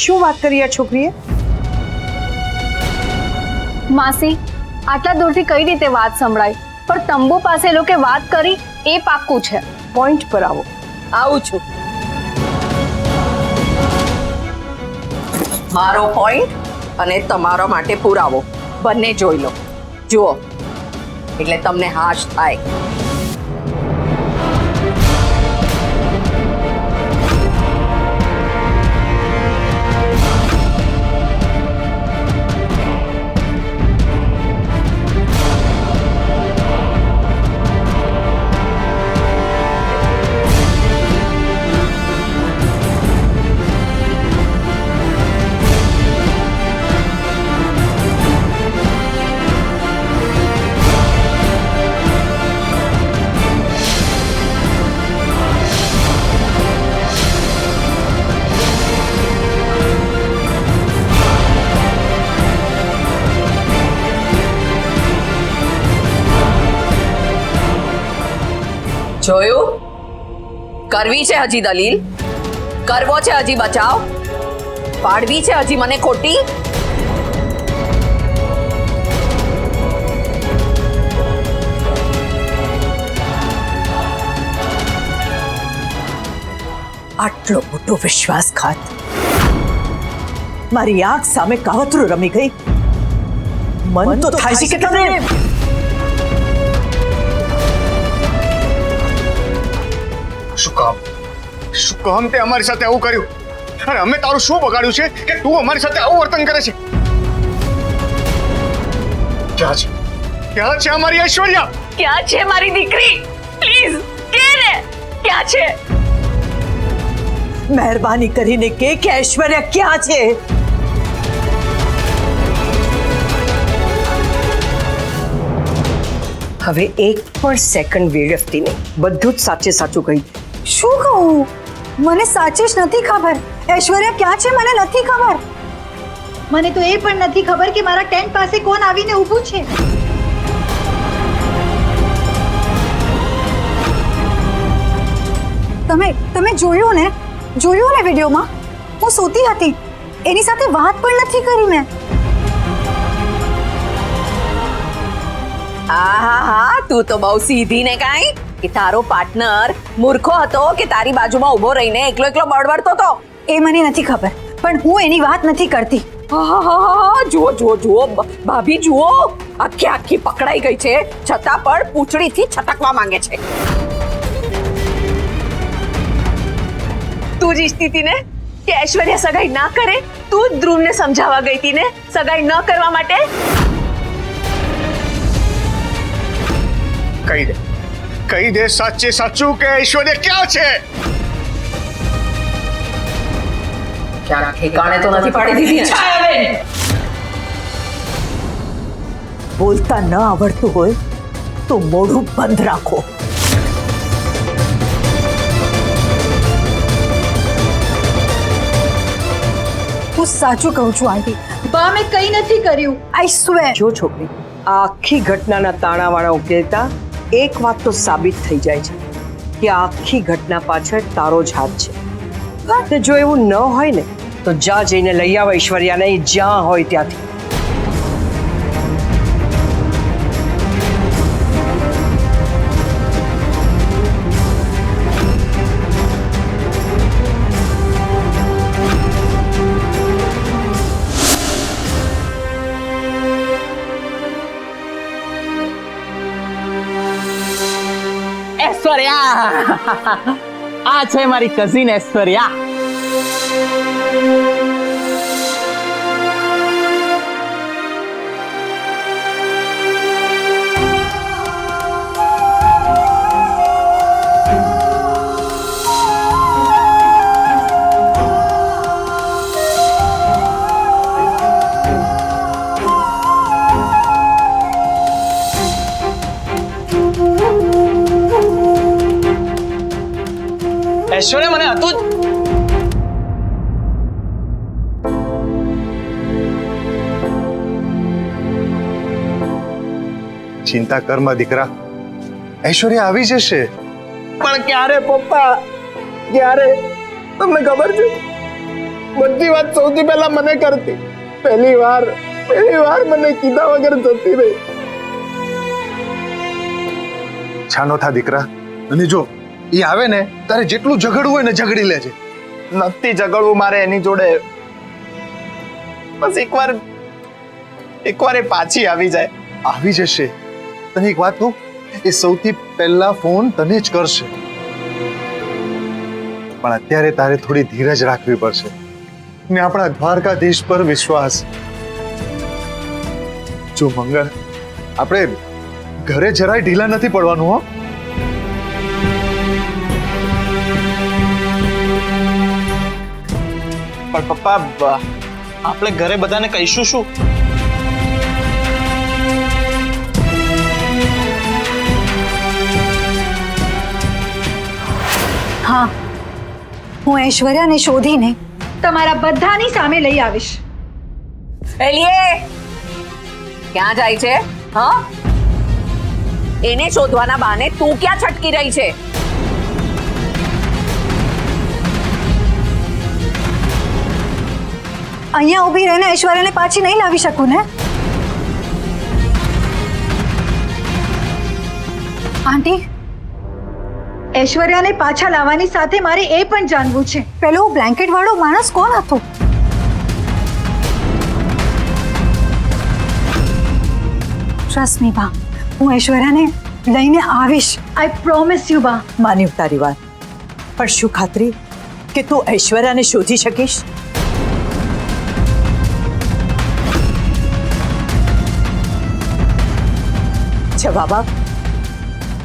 શું વાત કરી આ છોકરીએ? માસી, આટલા દૂરથી કઈ રીતે વાત સંભળાય? પણ તંબુ પાસે લોકો વાત કરી એ પાક્કું છે. પોઈન્ટ પર આવો. આવું છું. મારો પોઈન્ટ અને તમારા માટે પુરાવો બંને જોઈ લો. જુઓ એટલે તમને હાશ થાય. જોયું? કરવી છે હજી દલીલ, કરવો છે હજી બચાવ, પાડવી છે હજી મને ખોટી. આટલો મોટો વિશ્વાસઘાત મારી આંખ સામે કાવતરું રમી ગઈ. મન તો થાય છે કે તમે શું કામ તે અમારી સાથે આવું કર્યું? અરે અમે તારું શું બગાડ્યું છે કે તું અમારી સાથે આવું વર્તન કરે છે? ક્યાં છે અમારી ઐશ્વર્યા? ક્યાં છે મારી દીકરી? પ્લીઝ કે રે, ક્યાં છે? મહેરબાની કરીને કે ઐશ્વર્યા ક્યાં છે? હવે એક પણ સેકન્ડ વેડફતી નહીં, બધું જ સાચે સાચું કહી. શું કહું? મને સાચે જ નથી ખબર. ઐશ્વર્યા ક્યાં છે મને નથી ખબર. મને તો એ પણ નથી ખબર કે મારા ટેન્ટ પાસે કોણ આવીને ઊભું છે. તમે જોયું ને વિડીયોમાં? હું સૂતી હતી, એની સાથે વાત પણ નથી કરી મેં. હા, તું તો બહુ સીધી ને કાંઈ કે તારો પાર્ટનર મૂર્ખો હતો કે તારી બાજુમાં ઊભો રહીને એકલો એકલો બળબડતો હતો. એ મને નથી ખબર, પણ હું એની વાત નથી કરતી. જુઓ ભાભી જુઓ, આખી પકડાઈ ગઈ છે છતાં પણ પૂંછડીથી છટકવા માંગે છે. તું જ ઈચ્છતી હતી ને કે ઐશ્વર્યા સગાઈ ના કરે? તું જ ધ્રુવને સમજાવવા ગઈ હતી ને સગાઈ ન કરવા માટે? કહી દે સાચે સાચું કે ઐશ્વર્યા ક્યાં છે? ક્યાં ઠેકાણે તો નથી પાડી દીધી છાયાબેન. બોલતા ન આવડતું હોય તો મોઢું બંધ રાખો. હું સાચું કહું છું આંટી, બા મેં કંઈ નથી કર્યું. આઈ સ્વેર. જો છોકરી, આ આખી ઘટનાના તાણાવાળા ઉકેલતા એક વાત તો સાબિત થઈ જાય છે કે આખી ઘટના પાછળ તારો જ હાથ છે. જો એવું ન હોય ને તો જા જઈને લઈ આવ ઐશ્વર્યાને જ્યાં હોય ત્યાંથી. ઐશ્વર્યા, આ છે મારી કઝિન ઐશ્વર્યા. ઐશ્વર્યા, મને હતું ચિંતા કરમાં દીકરા, ઐશ્વર્યા આવી જશે. પણ ક્યારે પપ્પા, ક્યારે? તમને ખબર છે બધી વાત સૌથી પહેલા મને કરતી. પહેલી વાર મને કીધા વગર જતી રહી. છાનો થા દીકરા. અને જો એ આવે ને તારે જેટલું ઝઘડવું હોય ને ઝઘડી લેજે. નથી ઝઘડવું મારે એની જોડે. બસ એકવાર એ પાછી આવી જાય. આવી જશે. તને એક વાત કહું, એ સૌથી પહેલા ફોન તને જ કરશે. પણ અત્યારે તારે થોડી ધીરજ રાખવી પડશે ને આપણા દ્વારકાધીશ પર વિશ્વાસ. જો મંગળ, આપણે ઘરે જરાય ઢીલા નથી પડવાનું હો. પણ પપ્પા, આપણે ઘરે બધાને કહીશું શું? હા, હું ઐશ્વર્યાને શોધીને તમારા બધાની સામે લઈ આવીશ. એલીએ ક્યાં જાય છે? હા, એને શોધવાના બહાને તું ક્યાં છટકી રહી છે? અહીંયા ઊભી રહીને ઐશ્વર્યાને પાછી નહીં લાવી શકું ને. આંટી, ઐશ્વર્યાને પાછા લાવવાની સાથે મારે એ પણ જાણવું છે, પેલો બ્લેન્કેટ વાળો માણસ કોણ હતો? ટ્રસ્ટ મી બા, હું ઐશ્વર્યાને લઈને આવીશ. આઈ પ્રોમિસ યુ બા. માન્યું તારી વાત, પણ શું ખાતરી કે તું ઐશ્વર્યાને શોધી શકીશ? જવાબ આપ.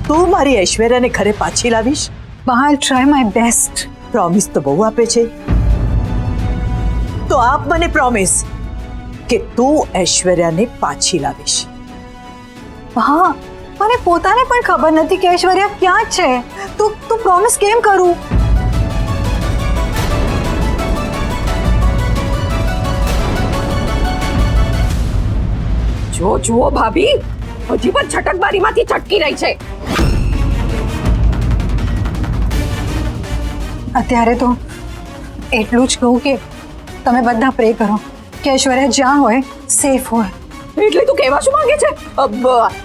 તું મારી ઐશ્વર્યાને ઘરે પાછી લાવીશ? બા, આઈ ટ્રાય માય બેસ્ટ. પ્રોમિસ તો બહુ આપે છે, તો આપ મને પ્રોમિસ કે તું ઐશ્વર્યાને પાછી લાવીશ. હા, મને પોતાને પણ ખબર નથી કે ઐશ્વર્યા ક્યાં છે. તું પ્રોમિસ કેમ કરું? જો જુઓ ભાભી, હજી પણ છટકબારીમાંથી છટકી રહી છે. અત્યારે તો એટલું જ કહું કે તમે બધા પ્રે કરો કે ઐશ્વર્યા જ્યાં હોય સેફ હોય. એટલે તું કહેવા શું માંગે છે?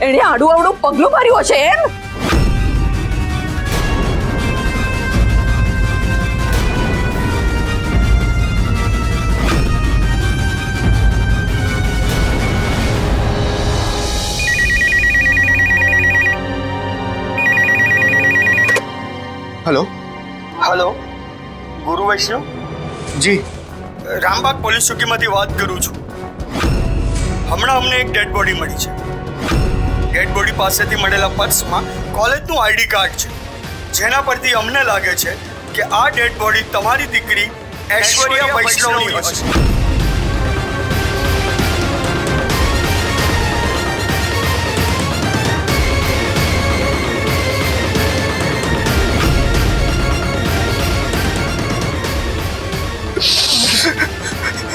એણે આડું આવડું પગલું માર્યું હશે એમ? હેલો. હેલો, ગુરુ વૈષ્ણવ. જી. રામબાગ પોલીસ ચોકીમાંથી વાત કરું છું. હમણાં અમને એક ડેડ બોડી મળી છે. ડેડ બોડી પાસેથી મળેલા પર્સમાં કોલેજનું આઈડી કાર્ડ છે, જેના પરથી અમને લાગે છે કે આ ડેડ બોડી તમારી દીકરી ઐશ્વર્યા વૈષ્ણવની હશે.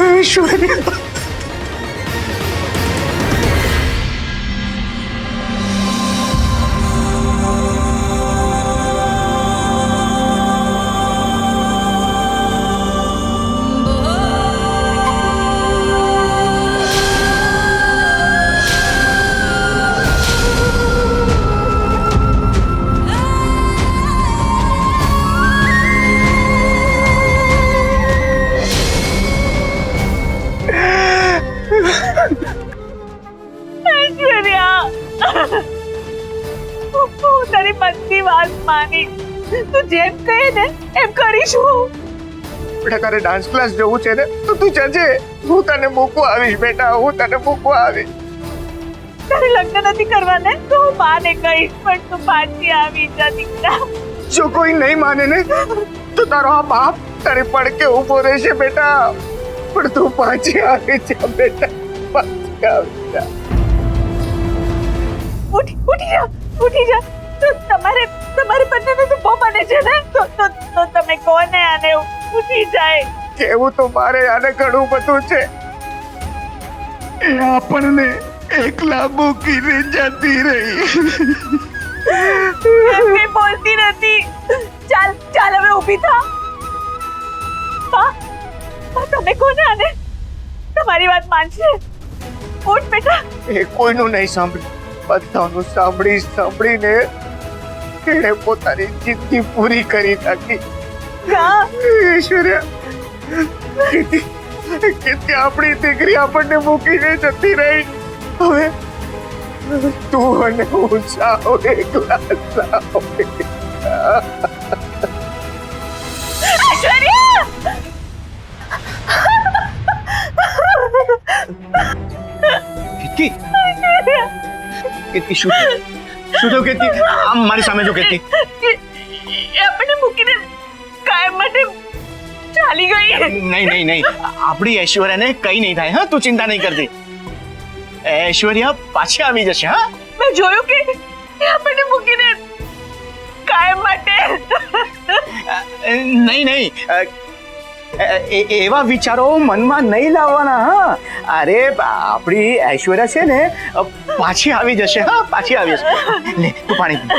ઐશ્વર્યા. હું તારી બધી વાત માની, તું જેમ કહે ને એમ કરીશું. બેટા, તારે ડાન્સ ક્લાસ જવું છે ને તો તું જજે. હું તને મૂકવા આવીશ બેટા, હું તને મૂકવા આવીશ. તારે લગ્ન નથી કરવા ને તો હું માને કહીશ, પણ તું પાછી આવી જા દીકરા. જો કોઈ નહીં માને ને તો તારો આ બાપ તારે પડકે ઊભો રહેશે બેટા. પણ તું પાછી આવી જા બેટા, પાછી આવી જા. ઉઠી જા. તો તમારે બંનેને તો બહુ મને છે ને, તો તમે કોને આને ઉઠી જાય? કેવું તો મારે આને ઘણું બધું છે. એ આપણને એકલા મૂકીને જતી રહી. કઈ બોલતી નથી. ચાલ હવે ઊભી થા. તમે કોને આને તમારી વાત માનશે? ઉઠ બેટા. એ કોઈનું નહીં સાંભળ્યું, બધાનું સાંભળીને એણે પોતાની જિંદગી પૂરી કરી નાખી. ઐશ્વર્યા, કેટલી આપણી દીકરી આપણને મૂકીને જતી રહી. હવે તું અને હું સાવ એકલા ઐશ્વર્યા! કેટલી શું થયું કેટલી? આમ મારી સામે જો કેટલી. એ આપણને મૂકીને કાયમ માટે ચાલી ગઈ. નહીં આપણી ઐશ્વર્યાને કઈ નહીં થાય. હા, તું ચિંતા નહીં કરતી. ઐશ્વર્યા પાછી આવી જશે. હા, મેં જોયું કે એ આપણને મૂકીને કાયમ માટે. નહીં એવા વિચારો મનમાં નહીં લાવવાના. હા, અરે આપણી ઐશ્વર્યા છે ને પાછી આવી જશે. હા, પાછી આવી જશે. લે તું પાણી પી.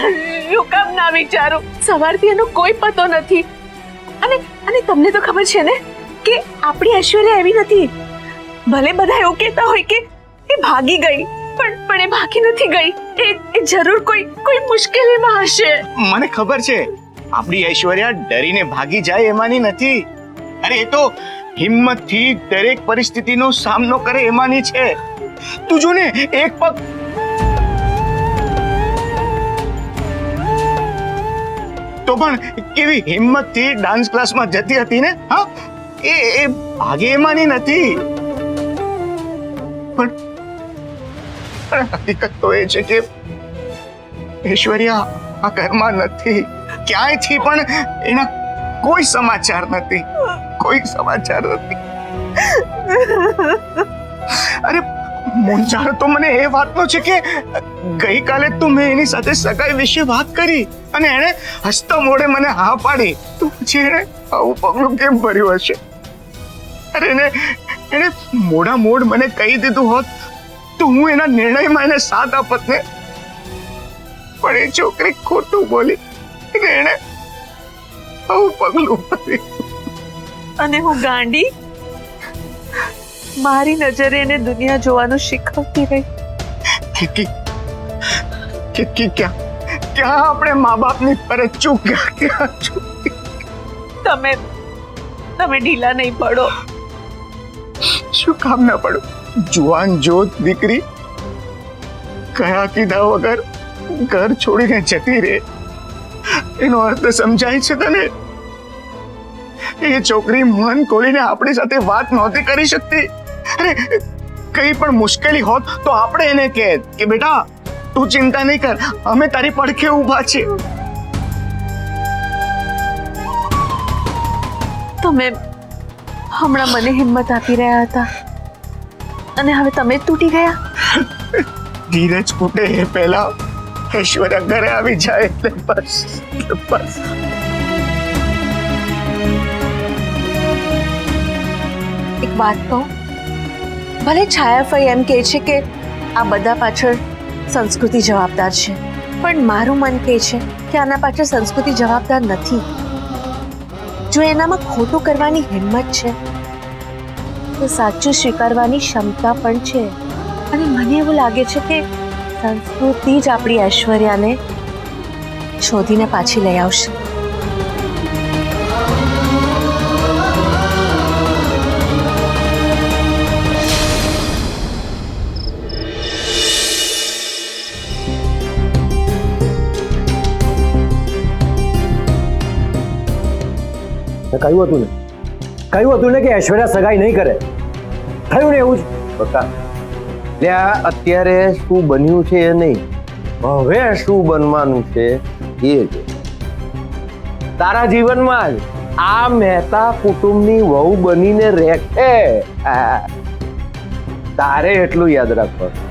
હું કામ ના વિચારું? સવારથી એનો કોઈ પતો નથી. અને તમને તો ખબર છે ને કે આપણી ઐશ્વર્યા એવી નથી. ભલે બધા એવું કહેતા હોય કે એ ભાગી ગઈ, પણ એ ભાગી નથી ગઈ. એ જરૂર કોઈ મુશ્કેલીમાં હશે. મને ખબર છે આપણી ઐશ્વર્યા ડરીને ભાગી જાય એમાંની નથી. અરે એ તો હિંમતથી દરેક પરિસ્થિતિનો સામનો કરે એમાંની છે. તું જો ને એક પગ તો પણ કેવી હિંમતથી ડાન્સ ક્લાસમાં જતી હતી ને. હા, એ ભાગે એમાંની નથી. પણ હકીકત તો એ છે કે ઐશ્વર્યા આ ઘરમાં નથી. ક્યાંયથી પણ એના કોઈ સમાચાર નથી. અરે મૂંઝાણ તો મને એ વાતનો છે કે ગઈકાલે તો મેં એની સાથે સગાઈ વિશે વાત કરી અને એણે હસતા મોઢે મને હા પાડી. તો પછી એણે આવું પગલું કેમ ભર્યું હશે? અરે એણે મોઢા મોઢ મને કહી દીધું હોત તો હું એના નિર્ણયમાં એને સાથ આપત ને. પણ એ છોકરી ખોટું બોલી અને એણે આવું પગલું ભર્યું. અને હું ગાંડી મારી નજરે એને દુનિયા જોવાનું શીખવતી રહી. ક્યાં આપણે મા બાપની ફરજ ચૂક્યા? તમે ઢીલા નહીં પડો. શું કામ ના પડો? જુવાન જોત દીકરી કયા કીધા વગર ઘર છોડીને જતી રહે. એનો અર્થ સમજાય છે તને? એ છોકરી મન ખોલીને આપણી સાથે વાત નહોતી કરી શકતી. અરે કઈ પણ મુશ્કેલી હોત તો આપણે એને કહે કે બેટા તું ચિંતા નહીં કર, અમે તારી પડખે ઊભા છીએ. તમે હમણાં મને હિંમત આપી રહ્યા હતા અને હવે તમે જ તૂટી ગયા. ધીરજ ખૂટે એ પહેલા ઐશ્વર્યા ઘરે આવી જાય એટલે બસ. એક વાત કહું, ભલે છાયાફઈ એમ કહે છે કે આ બધા પાછળ સંસ્કૃતિ જવાબદાર છે, પણ મારું મન કહે છે કે આના પાછળ સંસ્કૃતિ જવાબદાર નથી. જો એનામાં ખોટું કરવાની હિંમત છે તો સાચું સ્વીકારવાની ક્ષમતા પણ છે. અને મને એવું લાગે છે કે સંસ્કૃતિ જ આપણી ઐશ્વર્યાને શોધીને પાછી લઈ આવશે. કહ્યું હતું ને કે ઐશ્વર્યા સગાઈ નહીં કરે. થયું ને એવું જ. બકા ત્યાં અત્યારે શું બન્યું છે એ નહીં, હવે શું બનવાનું છે એ છે. તારા જીવનમાં જ આ મહેતા કુટુંબની વહુ બનીને રહેશે. તારે એટલું યાદ રાખવાનું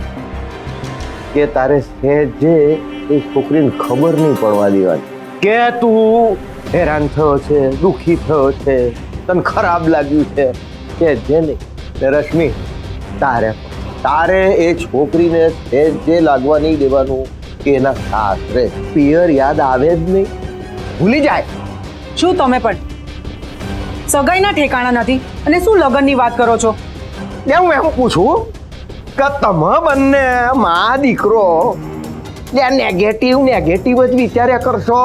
કે તારે સહેજે એ છોકરીને ખબર નહીં પડવા દેવાની કે તું હેરાન થયો છે, દુઃખી થયો છે, તને ખરાબ લાગ્યું છે કે જે નહીં. રશ્મિ તારે એ છોકરીને જે લાગવા નહીં દેવાનું કે એના સાસરે પિયર યાદ આવે જ નહીં, ભૂલી જાય. શું તમે પણ સગાઈના ઠેકાણા નથી અને શું લગ્નની વાત કરો છો? હું એમ પૂછું કે તમે બંને માં દીકરો નેગેટિવ જ વિચાર્યા કરશો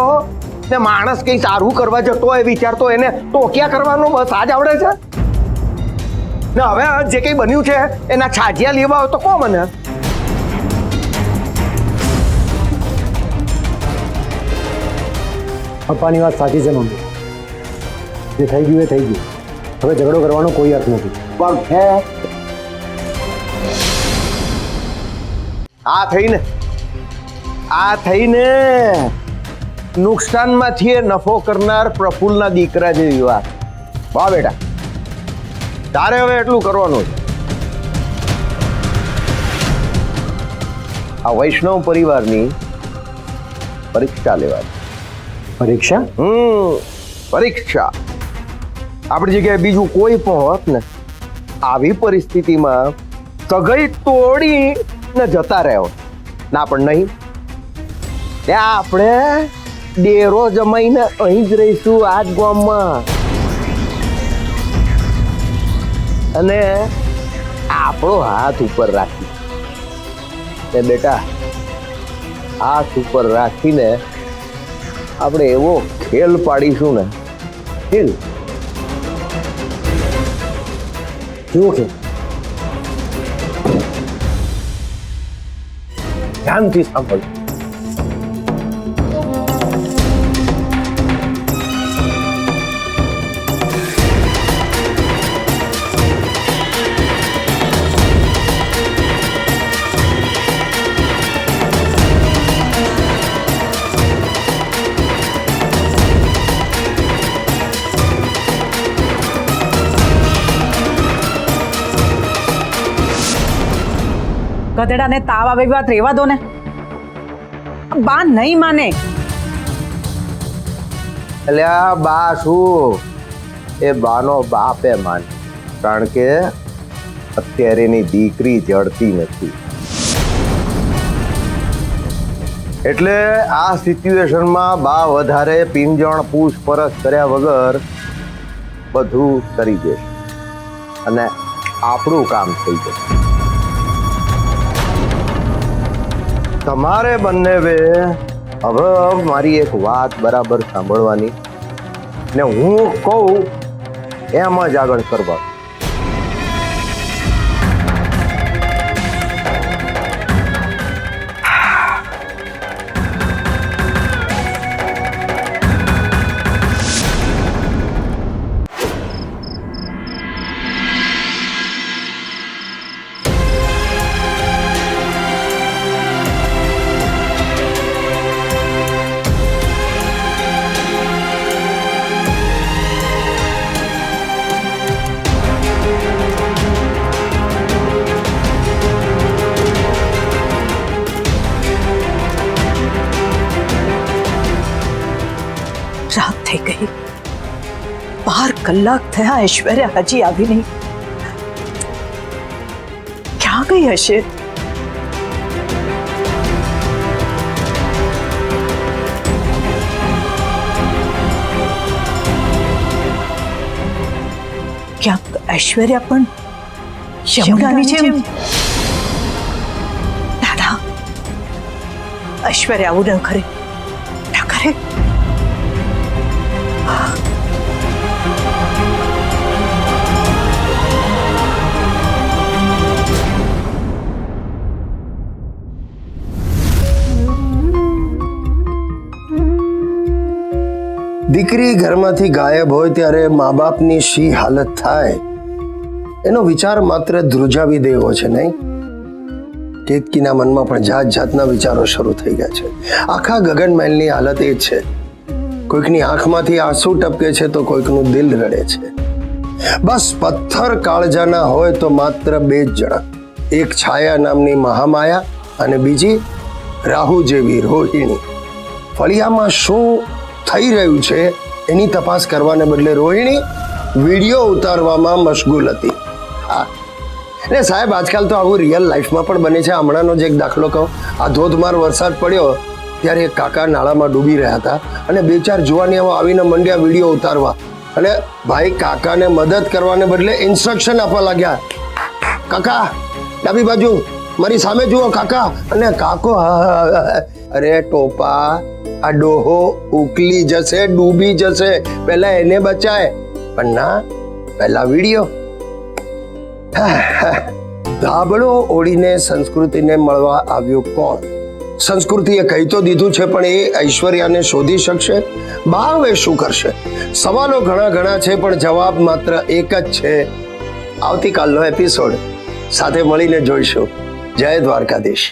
ને માણસ કઈ સારું કરવા જતો હોય વિચારતો એને ટોક્યા કરવાનો બસ આ જ આવડે છે ને હવે જે કઈ બન્યું છે એના છાજિયા લેવા હોય તો કો મને. પપ્પાની વાત સાચી છે મમ્મી, જે થઈ ગયું એ થઈ ગયું, હવે ઝઘડો કરવાનો કોઈ અર્થ નથી. આ થઈને નુકસાનમાંથી નફો કરનાર પ્રફુલ્લના દીકરા જેવી વાત. વાહ બેટા, તારે હવે એટલું કરવાનું છે. આ વૈષ્ણવ પરિવારની પરીક્ષા લેવાની. પરીક્ષા? પરીક્ષા. આપણી જગ્યાએ બીજું કોઈ પણ હોત ને આવી પરિસ્થિતિમાં સગાઈ તોડી ને જતા રહ્યો ના, પણ નહીં. ત્યાં આપણે ડેરો જમાઈને અહીં જ રહીશું આ જ ગામમાં અને આપણો હાથ ઉપર રાખી બેટા, હાથ ઉપર રાખીને આપણે એવો ખેલ પાડીશું ને, ખેલ કેવો ખેલ? ધ્યાનથી સાંભળ. ગધેડાને તાવ આવે વાત રેવા દો ને. બા નહીં માને. અલ્યા બા શું, એ બાનો બાપે માન, કારણ કે અત્યારે એની દીકરી જડતી નથી. એટલે આ સિચ્યુએશનમાં બા વધારે પીંજણ પૂછપરછ કર્યા વગર બધું કરી દેશે અને આપણું કામ થઈ જશે. તમારે બંને હવે મારી એક વાત બરાબર સાંભળવાની ને હું કહું એમ જ આગળ કરવા. રાત થઈ ગઈ, 12 કલાક થયા, ઐશ્વર્યા હજી આવી નહીં. ક્યાં ગઈ હશે? ક્યાંક ઐશ્વર્યા પણ યમુનાની જેમ. દાદા, ઐશ્વર્યા આવું ન કરે, ન કરે. દીકરી ઘરમાંથી ગાયબ હોય ત્યારે મા બાપની શી હાલત થાય એનો વિચાર માત્ર ધ્રુજાવી દેવો છે, નહીં? કેતકીના મનમાં પણ જાત જાતના વિચારો શરૂ થઈ ગયા છે. આખા ગગનમહેલની હાલત એ જ છે. કોઈકની આંખમાંથી આંસુ ટપકે છે તો કોઈકનું દિલ રડે છે. બસ પથ્થર કાળજાના હોય તો માત્ર 2 જ જણા, એક છાયા નામની મહામાયા અને બીજી રાહુ જેવી રોહિણી. ફળિયામાં શું થઈ રહ્યું છે એની તપાસ કરવાને બદલે રોહિણી વિડીયો ઉતારવામાં મશગુલ હતી. હા, એટલે સાહેબ આજકાલ તો આવું રિયલ લાઈફમાં પણ બને છે. હમણાંનો જ એક દાખલો કહું. આ ધોધમાર વરસાદ પડ્યો ત્યારે એક કાકા નાળામાં ડૂબી રહ્યા હતા અને 2-4 જુવાનીઓ આવીને મંડ્યા વિડીયો ઉતારવા. અને ભાઈ કાકાને મદદ કરવાને બદલે ઇન્સ્ટ્રક્શન આપવા લાગ્યા. કાકા ડાબી બાજુ, મારી સામે જુઓ કાકા. અને કાકો અરે ટોપા, આ ડોહો ઉકલી જશે, ડૂબી જશે, પહેલા એને બચાય. પણ ના, પહેલા વિડિયો. ધાબળો ઓળીને સંસ્કૃતિને મળવા આવ્યો કોણ? સંસ્કૃતિએ કહી તો દીધું છે, પણ એ ઐશ્વર્યાને શોધી શકશે? બા હવે શું કરશે? સવાલો ઘણા ઘણા છે, પણ જવાબ માત્ર એક જ છે. આવતીકાલનો એપિસોડ સાથે મળીને જોઈશું. જય દ્વારકાધીશ.